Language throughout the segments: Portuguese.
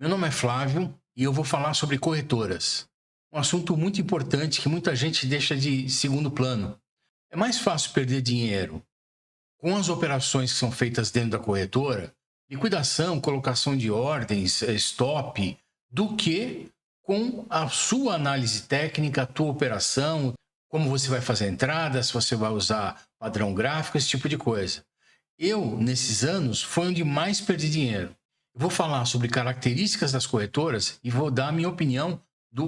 Meu nome é Flávio e eu vou falar sobre corretoras. Um assunto muito importante que muita gente deixa de segundo plano. É mais fácil perder dinheiro com as operações que são feitas dentro da corretora, liquidação, colocação de ordens, stop, do que com a sua análise técnica, a tua operação, como você vai fazer a entrada, se você vai usar padrão gráfico, esse tipo de coisa. Eu, nesses anos, foi onde mais perdi dinheiro. Eu vou falar sobre características das corretoras e vou dar a minha opinião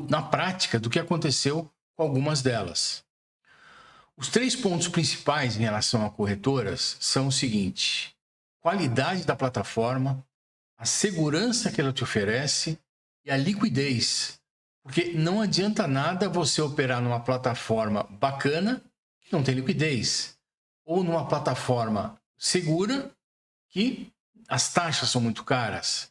na prática do que aconteceu com algumas delas. Os três pontos principais em relação a corretoras são o seguinte: qualidade da plataforma, a segurança que ela te oferece e a liquidez. Porque não adianta nada você operar numa plataforma bacana que não tem liquidez, ou numa plataforma segura que as taxas são muito caras.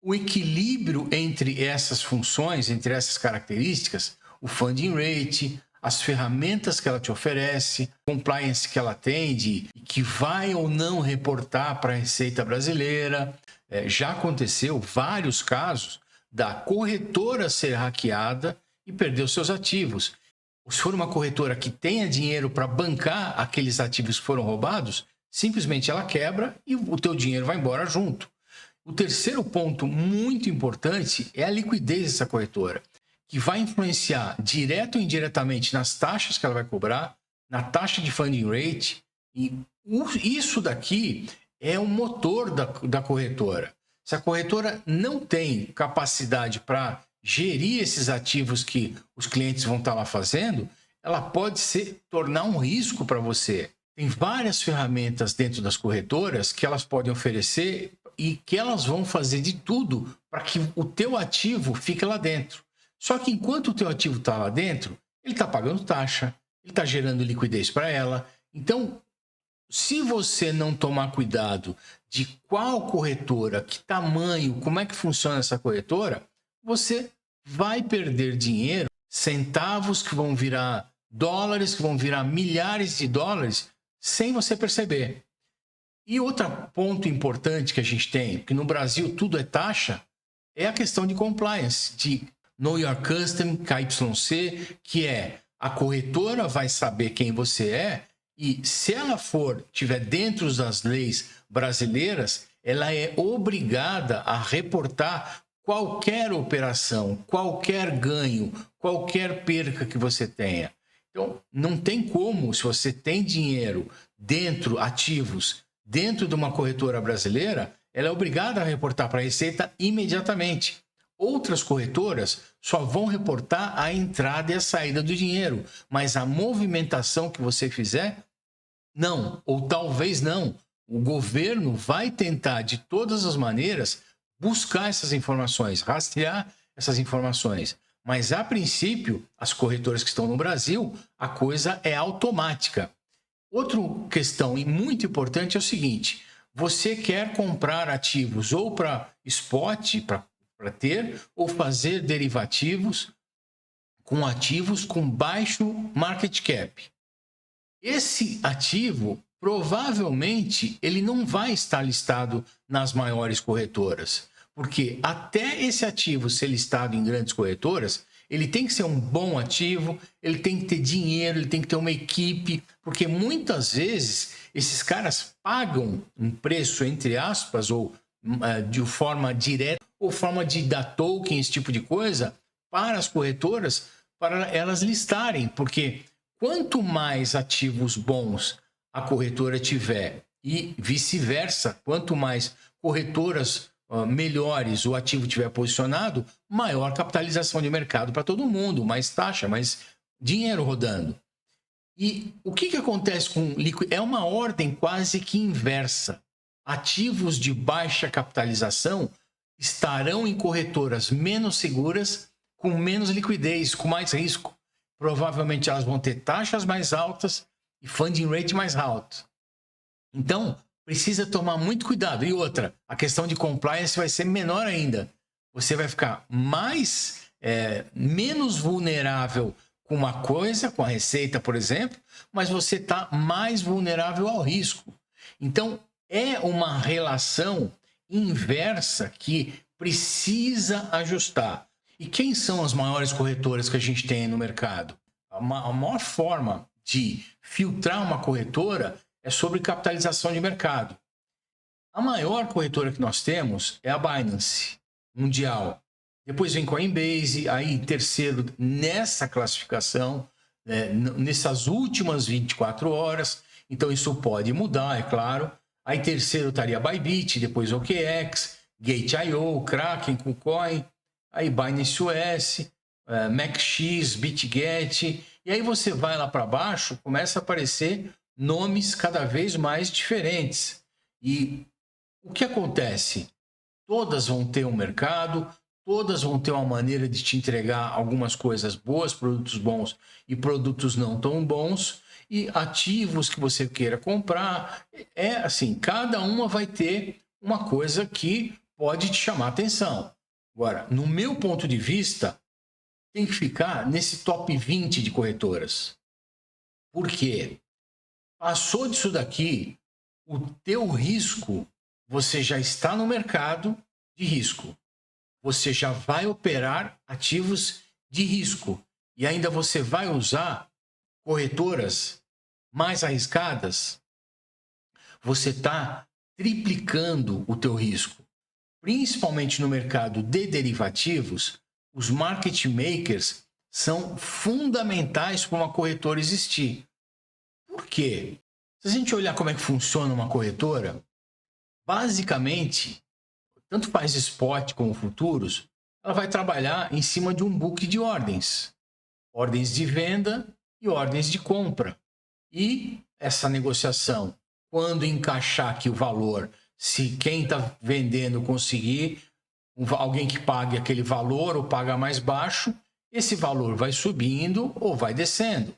O equilíbrio entre essas funções, entre essas características, o funding rate, as ferramentas que ela te oferece, compliance que ela tem, que vai ou não reportar para a Receita Brasileira. Já aconteceu vários casos da corretora ser hackeada e perder os seus ativos. Se for uma corretora que tenha dinheiro para bancar aqueles ativos que foram roubados, simplesmente ela quebra e o teu dinheiro vai embora junto. O terceiro ponto muito importante é a liquidez dessa corretora, que vai influenciar direto ou indiretamente nas taxas que ela vai cobrar, na taxa de funding rate, e isso daqui é o motor da corretora. Se a corretora não tem capacidade para gerir esses ativos que os clientes vão estar lá fazendo, ela pode tornar um risco para você. Tem várias ferramentas dentro das corretoras que elas podem oferecer e que elas vão fazer de tudo para que o teu ativo fique lá dentro. Só que enquanto o teu ativo está lá dentro, ele está pagando taxa, ele está gerando liquidez para ela. Então, se você não tomar cuidado de qual corretora, que tamanho, como é que funciona essa corretora, você vai perder dinheiro, centavos que vão virar dólares, que vão virar milhares de dólares, sem você perceber. E outro ponto importante que a gente tem, que no Brasil tudo é taxa, é a questão de compliance, de Know Your Customer, KYC, que é a corretora vai saber quem você é e se ela tiver dentro das leis brasileiras, ela é obrigada a reportar qualquer operação, qualquer ganho, qualquer perca que você tenha. Então, não tem como, se você tem dinheiro dentro, ativos, dentro de uma corretora brasileira, ela é obrigada a reportar para a Receita imediatamente. Outras corretoras só vão reportar a entrada e a saída do dinheiro, mas a movimentação que você fizer, não, ou talvez não. O governo vai tentar, de todas as maneiras, buscar essas informações, rastrear essas informações. Mas, a princípio, as corretoras que estão no Brasil, a coisa é automática. Outra questão muito importante é o seguinte: você quer comprar ativos ou para spot, para ter, ou fazer derivativos com ativos com baixo market cap. Esse ativo, provavelmente, ele não vai estar listado nas maiores corretoras, porque até esse ativo ser listado em grandes corretoras, ele tem que ser um bom ativo, ele tem que ter dinheiro, ele tem que ter uma equipe, porque muitas vezes esses caras pagam um preço, entre aspas, ou de forma direta, ou forma de dar token, esse tipo de coisa, para as corretoras, para elas listarem, porque quanto mais ativos bons a corretora tiver e vice-versa, quanto mais corretoras melhores o ativo tiver posicionado, maior capitalização de mercado para todo mundo, mais taxa, mais dinheiro rodando. E o que acontece com líquido? É uma ordem quase que inversa. Ativos de baixa capitalização estarão em corretoras menos seguras, com menos liquidez, com mais risco. Provavelmente elas vão ter taxas mais altas e funding rate mais alto. Então, precisa tomar muito cuidado. E outra, a questão de compliance vai ser menor ainda. Você vai ficar menos vulnerável com uma coisa, com a Receita, por exemplo, mas você está mais vulnerável ao risco. Então, é uma relação inversa que precisa ajustar. E quem são as maiores corretoras que a gente tem no mercado? A maior forma de filtrar uma corretora é sobre capitalização de mercado. A maior corretora que nós temos é a Binance Mundial. Depois vem Coinbase, aí terceiro nessa classificação, nessas últimas 24 horas. Então isso pode mudar, é claro. Aí terceiro estaria Bybit, depois OKX, Gate.io, Kraken, KuCoin, aí Binance US, MaxX, BitGet. E aí você vai lá para baixo, começa a aparecer nomes cada vez mais diferentes. E o que acontece? Todas vão ter um mercado, todas vão ter uma maneira de te entregar algumas coisas boas, produtos bons e produtos não tão bons, e ativos que você queira comprar. É assim, cada uma vai ter uma coisa que pode te chamar a atenção. Agora, no meu ponto de vista, tem que ficar nesse top 20 de corretoras. Por quê? Passou disso daqui, o teu risco, você já está no mercado de risco. Você já vai operar ativos de risco. E ainda você vai usar corretoras mais arriscadas. Você está triplicando o teu risco. Principalmente no mercado de derivativos, os market makers são fundamentais para uma corretora existir. Por quê? Se a gente olhar como é que funciona uma corretora, basicamente, tanto faz spot como futuros, ela vai trabalhar em cima de um book de ordens. Ordens de venda e ordens de compra. E essa negociação, quando encaixar aqui o valor, se quem está vendendo conseguir, alguém que pague aquele valor ou paga mais baixo, esse valor vai subindo ou vai descendo.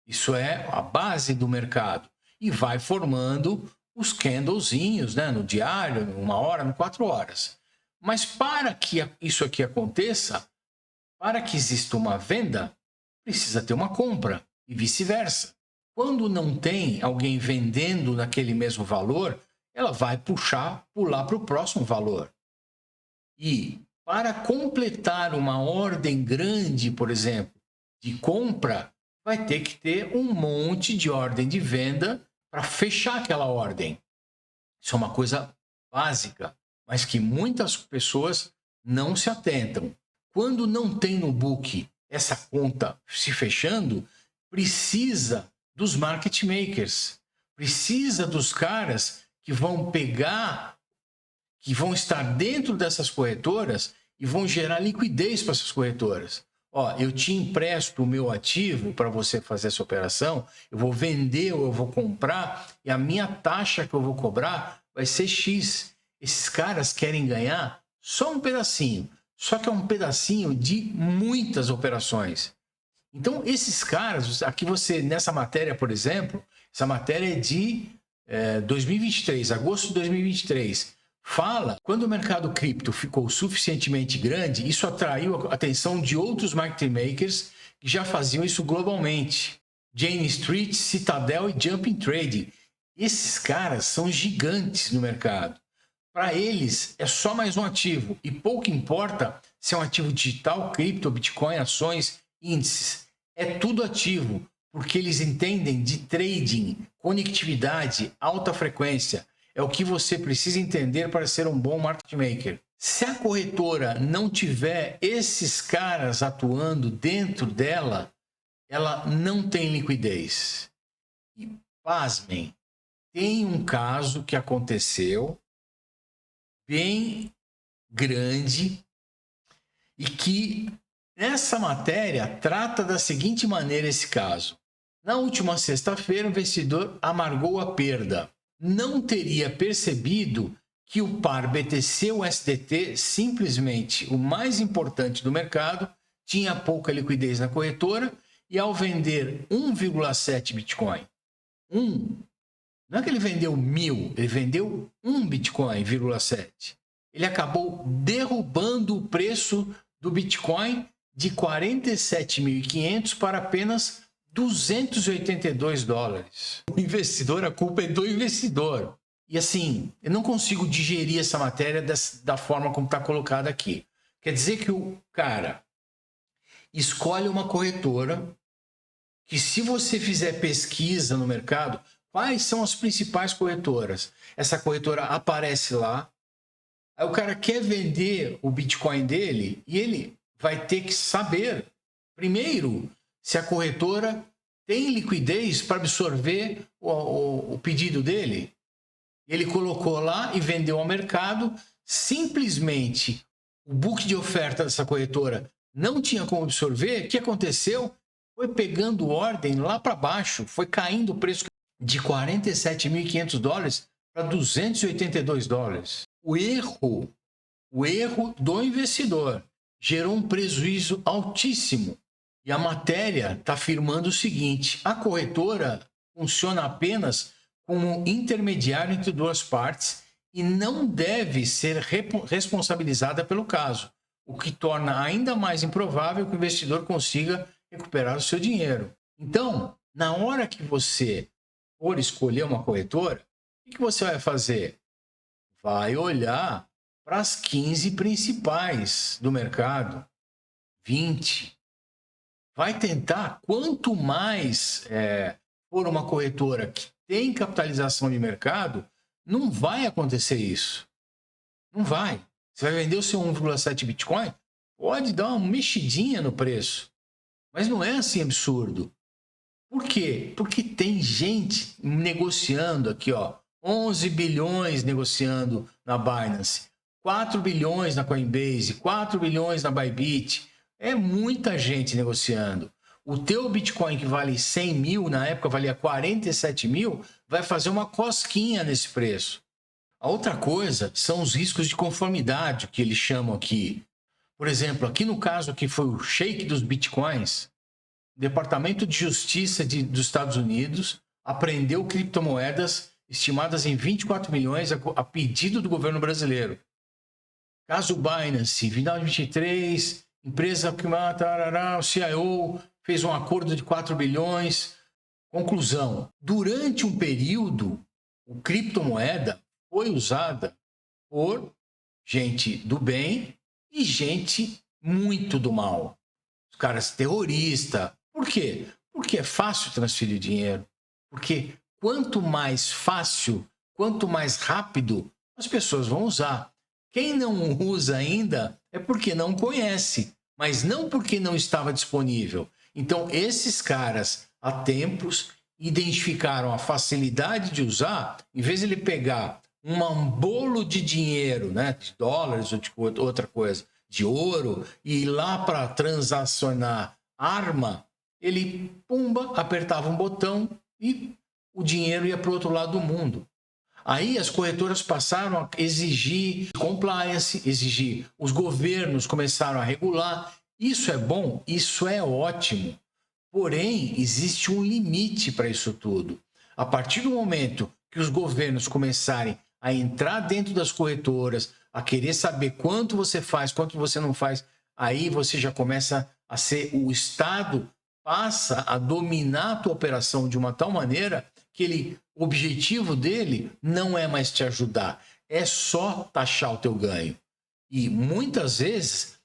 Isso é a base do mercado. E vai formando os candlezinhos, né, no diário, numa hora, em 4 horas. Mas para que isso aqui aconteça, para que exista uma venda, precisa ter uma compra e vice-versa. Quando não tem alguém vendendo naquele mesmo valor, ela vai pular para o próximo valor. E para completar uma ordem grande, por exemplo, de compra, vai ter que ter um monte de ordem de venda para fechar aquela ordem. Isso é uma coisa básica, mas que muitas pessoas não se atentam. Quando não tem no book essa conta se fechando, precisa dos market makers, precisa dos caras que vão pegar, que vão estar dentro dessas corretoras e vão gerar liquidez para essas corretoras. Ó, eu te empresto o meu ativo para você fazer essa operação, eu vou vender ou eu vou comprar e a minha taxa que eu vou cobrar vai ser X. Esses caras querem ganhar só um pedacinho, só que é um pedacinho de muitas operações. Então, esses caras, aqui você, nessa matéria, por exemplo, essa matéria é de 2023, agosto de 2023, fala, quando o mercado cripto ficou suficientemente grande, isso atraiu a atenção de outros market makers que já faziam isso globalmente. Jane Street, Citadel e Jumping Trading. Esses caras são gigantes no mercado. Para eles, é só mais um ativo e pouco importa se é um ativo digital, cripto, Bitcoin, ações, índices. É tudo ativo, porque eles entendem de trading, conectividade, alta frequência. É o que você precisa entender para ser um bom market maker. Se a corretora não tiver esses caras atuando dentro dela, ela não tem liquidez. E pasmem, tem um caso que aconteceu bem grande e que nessa matéria trata da seguinte maneira esse caso. Na última sexta-feira, o investidor amargou a perda. Não teria percebido que o par BTC-USDT, simplesmente o mais importante do mercado, tinha pouca liquidez na corretora e ao vender 1,7 Bitcoin, não é que ele vendeu 1.000, ele vendeu 1 Bitcoin, 0,7. Ele acabou derrubando o preço do Bitcoin de 47.500 para apenas $282. O investidor, a culpa é do investidor. E assim, eu não consigo digerir essa matéria da forma como está colocada aqui. Quer dizer que o cara escolhe uma corretora que, se você fizer pesquisa no mercado, quais são as principais corretoras? Essa corretora aparece lá, aí o cara quer vender o Bitcoin dele e ele vai ter que saber, primeiro, se a corretora tem liquidez para absorver o pedido dele. Ele colocou lá e vendeu ao mercado, simplesmente o book de oferta dessa corretora não tinha como absorver. O que aconteceu? Foi pegando ordem lá para baixo, foi caindo o preço de $47.500 para $282. O erro do investidor gerou um prejuízo altíssimo. E a matéria está afirmando o seguinte: a corretora funciona apenas como intermediário entre duas partes e não deve ser responsabilizada pelo caso, o que torna ainda mais improvável que o investidor consiga recuperar o seu dinheiro. Então, na hora que você for escolher uma corretora, o que você vai fazer? Vai olhar para as 15 principais do mercado, 20. Vai tentar, quanto mais for uma corretora que tem capitalização de mercado, não vai acontecer isso. Não vai. Você vai vender o seu 1,7 Bitcoin? Pode dar uma mexidinha no preço. Mas não é assim absurdo. Por quê? Porque tem gente negociando aqui, ó, 11 bilhões negociando na Binance, 4 bilhões na Coinbase, 4 bilhões na Bybit. É muita gente negociando. O teu Bitcoin, que vale 100 mil, na época valia 47 mil, vai fazer uma cosquinha nesse preço. A outra coisa são os riscos de conformidade, que eles chamam aqui. Por exemplo, aqui no caso que foi o shake dos Bitcoins, o Departamento de Justiça dos Estados Unidos apreendeu criptomoedas estimadas em 24 milhões a pedido do governo brasileiro. Caso Binance, final de 23, empresa que o CIO fez um acordo de 4 bilhões. Conclusão: durante um período, a criptomoeda foi usada por gente do bem e gente muito do mal. Os caras terroristas. Por quê? Porque é fácil transferir dinheiro. Porque quanto mais fácil, quanto mais rápido, as pessoas vão usar. Quem não usa ainda é porque não conhece, mas não porque não estava disponível. Então, esses caras, há tempos, identificaram a facilidade de usar. Em vez de ele pegar um bolo de dinheiro, né, de dólares ou de outra coisa, de ouro, e ir lá para transacionar arma, ele, pumba, apertava um botão e o dinheiro ia para o outro lado do mundo. Aí as corretoras passaram a exigir compliance, os governos começaram a regular. Isso é bom, isso é ótimo. Porém, existe um limite para isso tudo. A partir do momento que os governos começarem a entrar dentro das corretoras, a querer saber quanto você faz, quanto você não faz, aí você já começa a ser, o Estado passa a dominar a tua operação de uma tal maneira que o objetivo dele não é mais te ajudar, é só taxar o teu ganho. E muitas vezes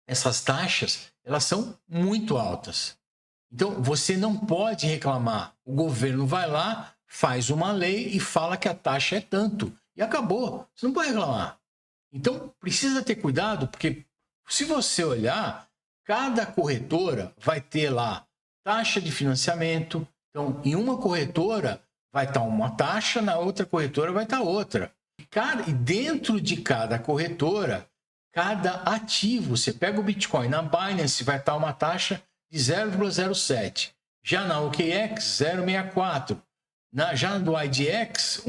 essas taxas, elas são muito altas. Então você não pode reclamar. O governo vai lá, faz uma lei e fala que a taxa é tanto. E acabou. Você não pode reclamar. Então precisa ter cuidado, porque se você olhar, cada corretora vai ter lá taxa de financiamento. Então, em uma corretora vai estar uma taxa, na outra corretora vai estar outra. E dentro de cada corretora, cada ativo, você pega o Bitcoin na Binance, vai estar uma taxa de 0,07. Já na OKX, 0,64. Já no IDX,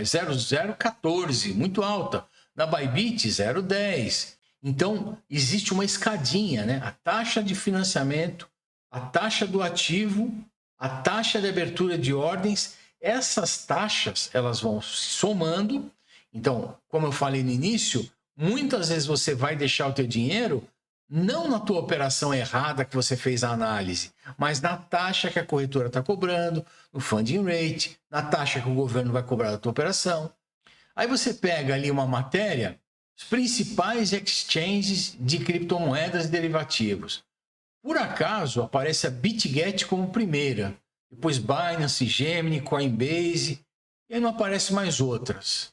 0,014, muito alta. Na Bybit, 0,10. Então, existe uma escadinha, né? A taxa de financiamento, a taxa do ativo, a taxa de abertura de ordens. Essas taxas, elas vão se somando. Então, como eu falei no início, muitas vezes você vai deixar o teu dinheiro não na tua operação errada que você fez a análise, mas na taxa que a corretora está cobrando, no funding rate, na taxa que o governo vai cobrar da tua operação. Aí você pega ali uma matéria, os principais exchanges de criptomoedas e derivativos. Por acaso, aparece a BitGet como primeira, depois Binance, Gemini, Coinbase, e aí não aparece mais outras.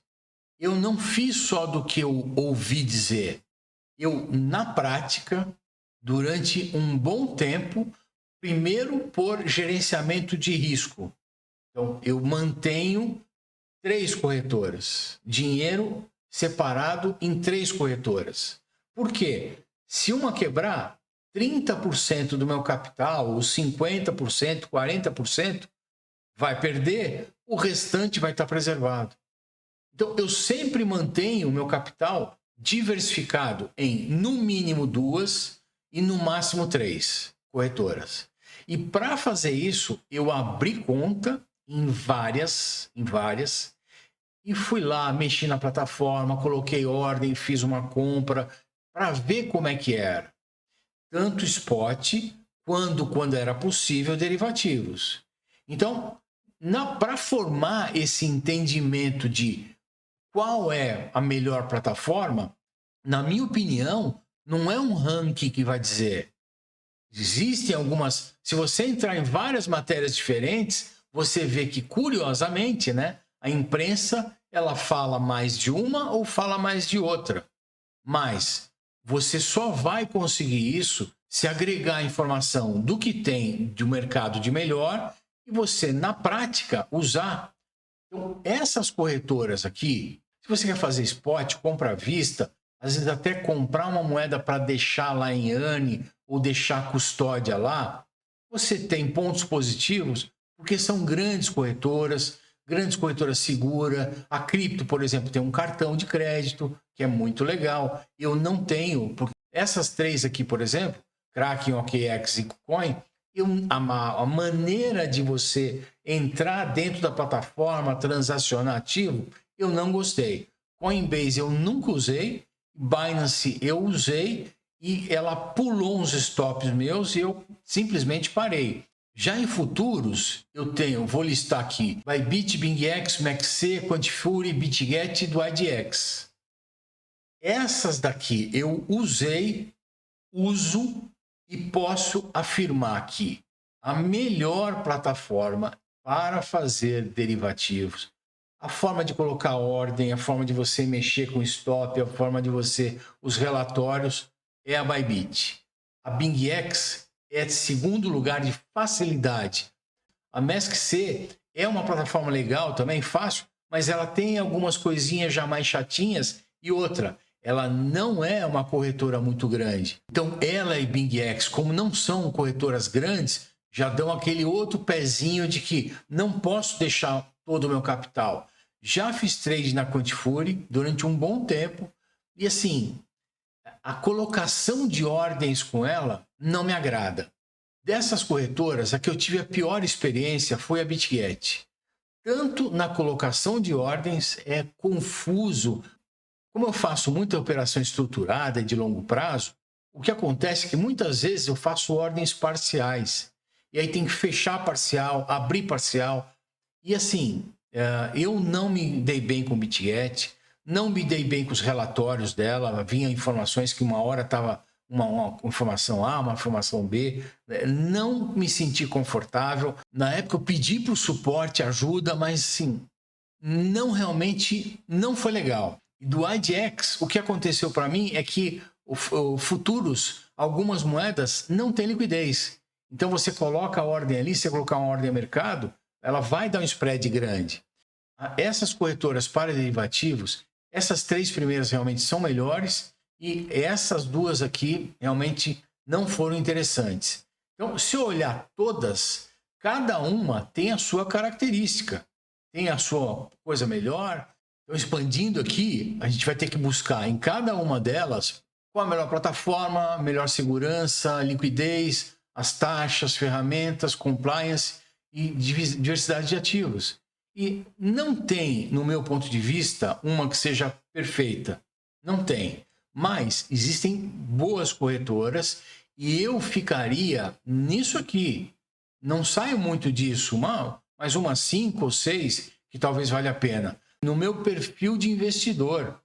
Eu não fiz só do que eu ouvi dizer. Eu, na prática, durante um bom tempo, primeiro por gerenciamento de risco. Então, eu mantenho 3 corretoras, dinheiro separado em 3 corretoras. Por quê? Se uma quebrar, 30% do meu capital, ou 50%, 40%, vai perder, o restante vai estar preservado. Então, eu sempre mantenho o meu capital diversificado em, no mínimo, 2 e no máximo 3 corretoras. E para fazer isso, eu abri conta em várias, e fui lá, mexi na plataforma, coloquei ordem, fiz uma compra para ver como é que era. Tanto spot, quando era possível, derivativos. Então, para formar esse entendimento de qual é a melhor plataforma, na minha opinião, não é um ranking que vai dizer. Existem algumas... Se você entrar em várias matérias diferentes, você vê que, curiosamente, né, a imprensa ela fala mais de uma ou fala mais de outra. Mas você só vai conseguir isso se agregar informação do que tem do mercado de melhor e você, na prática, usar. Então, essas corretoras aqui, se você quer fazer spot, compra à vista, às vezes até comprar uma moeda para deixar lá em earning ou deixar custódia lá, você tem pontos positivos porque são grandes corretoras seguras. A cripto, por exemplo, tem um cartão de crédito que é muito legal. Eu não tenho, porque essas 3 aqui, por exemplo, Kraken, OKX e KuCoin, a maneira de você entrar dentro da plataforma, transacionar ativo, eu não gostei. Coinbase eu nunca usei, Binance eu usei e ela pulou uns stops meus e eu simplesmente parei. Já em futuros, vou listar aqui, Bybit, BingX, MaxC, Quantifury, BitGet e do IDX. Essas daqui eu usei, uso e posso afirmar que a melhor plataforma para fazer derivativos, a forma de colocar ordem, a forma de você mexer com stop, a forma de os relatórios é a Bybit. A BingX é segundo lugar de facilidade. A MaxC é uma plataforma legal também, fácil, mas ela tem algumas coisinhas já mais chatinhas e outra, ela não é uma corretora muito grande. Então, ela e BingX, como não são corretoras grandes, já dão aquele outro pezinho de que não posso deixar todo o meu capital. Já fiz trade na Quantifury durante um bom tempo e, assim, a colocação de ordens com ela não me agrada. Dessas corretoras, a que eu tive a pior experiência foi a BitGet. Tanto na colocação de ordens, é confuso. Como eu faço muita operação estruturada e de longo prazo, o que acontece é que muitas vezes eu faço ordens parciais. E aí tem que fechar parcial, abrir parcial. E assim, eu não me dei bem com o BitGet, não me dei bem com os relatórios dela. Vinha informações que uma hora estava uma informação A, uma informação B. Não me senti confortável. Na época eu pedi para o suporte ajuda, mas assim, não foi legal. E do IDX, o que aconteceu para mim é que o futuros, algumas moedas não têm liquidez. Então você coloca a ordem ali, se você colocar uma ordem a mercado, ela vai dar um spread grande. Essas corretoras para derivativos, essas 3 primeiras realmente são melhores e essas 2 aqui realmente não foram interessantes. Então, se eu olhar todas, cada uma tem a sua característica, tem a sua coisa melhor. Então, expandindo aqui, a gente vai ter que buscar em cada uma delas qual a melhor plataforma, melhor segurança, liquidez, as taxas, ferramentas, compliance e diversidade de ativos. E não tem, no meu ponto de vista, uma que seja perfeita. Não tem. Mas existem boas corretoras e eu ficaria nisso aqui. Não saio muito disso, mas umas 5 ou 6 que talvez valha a pena. No meu perfil de investidor.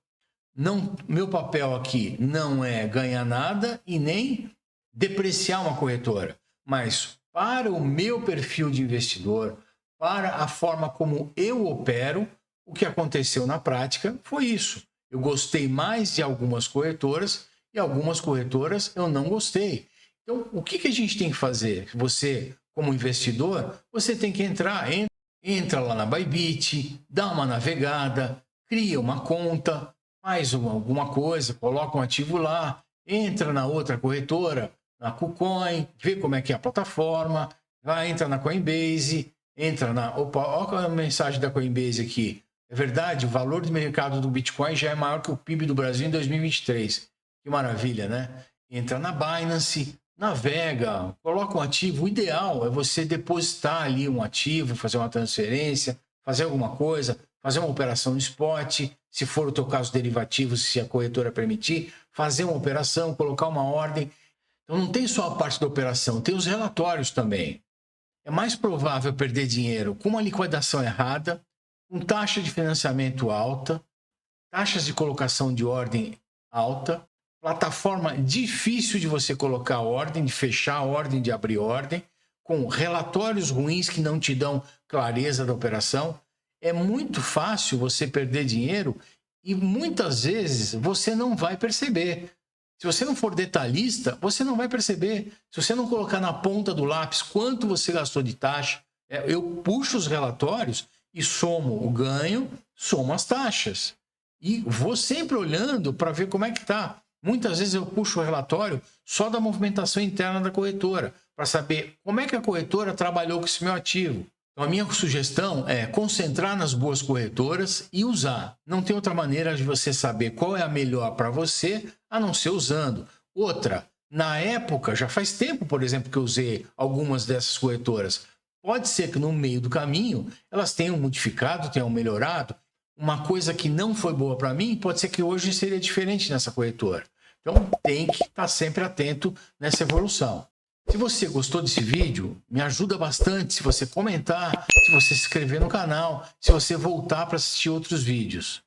Não, meu papel aqui não é ganhar nada e nem depreciar uma corretora, mas para o meu perfil de investidor, para a forma como eu opero, o que aconteceu na prática foi isso. Eu gostei mais de algumas corretoras e algumas corretoras eu não gostei. Então, o que a gente tem que fazer? Você, como investidor, você tem que entra lá na Bybit, dá uma navegada, cria uma conta, faz alguma coisa, coloca um ativo lá, entra na outra corretora, na KuCoin, vê como é que é a plataforma, entra na Coinbase, entra na... Opa, olha a mensagem da Coinbase aqui. É verdade, o valor do mercado do Bitcoin já é maior que o PIB do Brasil em 2023. Que maravilha, né? Entra na Binance, navega, coloca um ativo. O ideal é você depositar ali um ativo, fazer uma transferência, fazer alguma coisa, fazer uma operação no spot, se for o teu caso derivativo, se a corretora permitir, fazer uma operação, colocar uma ordem. Então não tem só a parte da operação, tem os relatórios também. É mais provável perder dinheiro com uma liquidação errada, com taxa de financiamento alta, taxas de colocação de ordem alta, plataforma difícil de você colocar ordem, de fechar a ordem, de abrir ordem, com relatórios ruins que não te dão clareza da operação. É muito fácil você perder dinheiro e muitas vezes você não vai perceber. Se você não for detalhista, você não vai perceber. Se você não colocar na ponta do lápis quanto você gastou de taxa, eu puxo os relatórios e somo o ganho, somo as taxas. E vou sempre olhando para ver como é que está. Muitas vezes eu puxo o relatório só da movimentação interna da corretora, para saber como é que a corretora trabalhou com esse meu ativo. Então, a minha sugestão é concentrar nas boas corretoras e usar. Não tem outra maneira de você saber qual é a melhor para você, a não ser usando. Outra, na época, já faz tempo, por exemplo, que eu usei algumas dessas corretoras. Pode ser que no meio do caminho elas tenham modificado, tenham melhorado. Uma coisa que não foi boa para mim, pode ser que hoje seria diferente nessa corretora. Então, tem que estar sempre atento nessa evolução. Se você gostou desse vídeo, me ajuda bastante se você comentar, se você se inscrever no canal, se você voltar para assistir outros vídeos.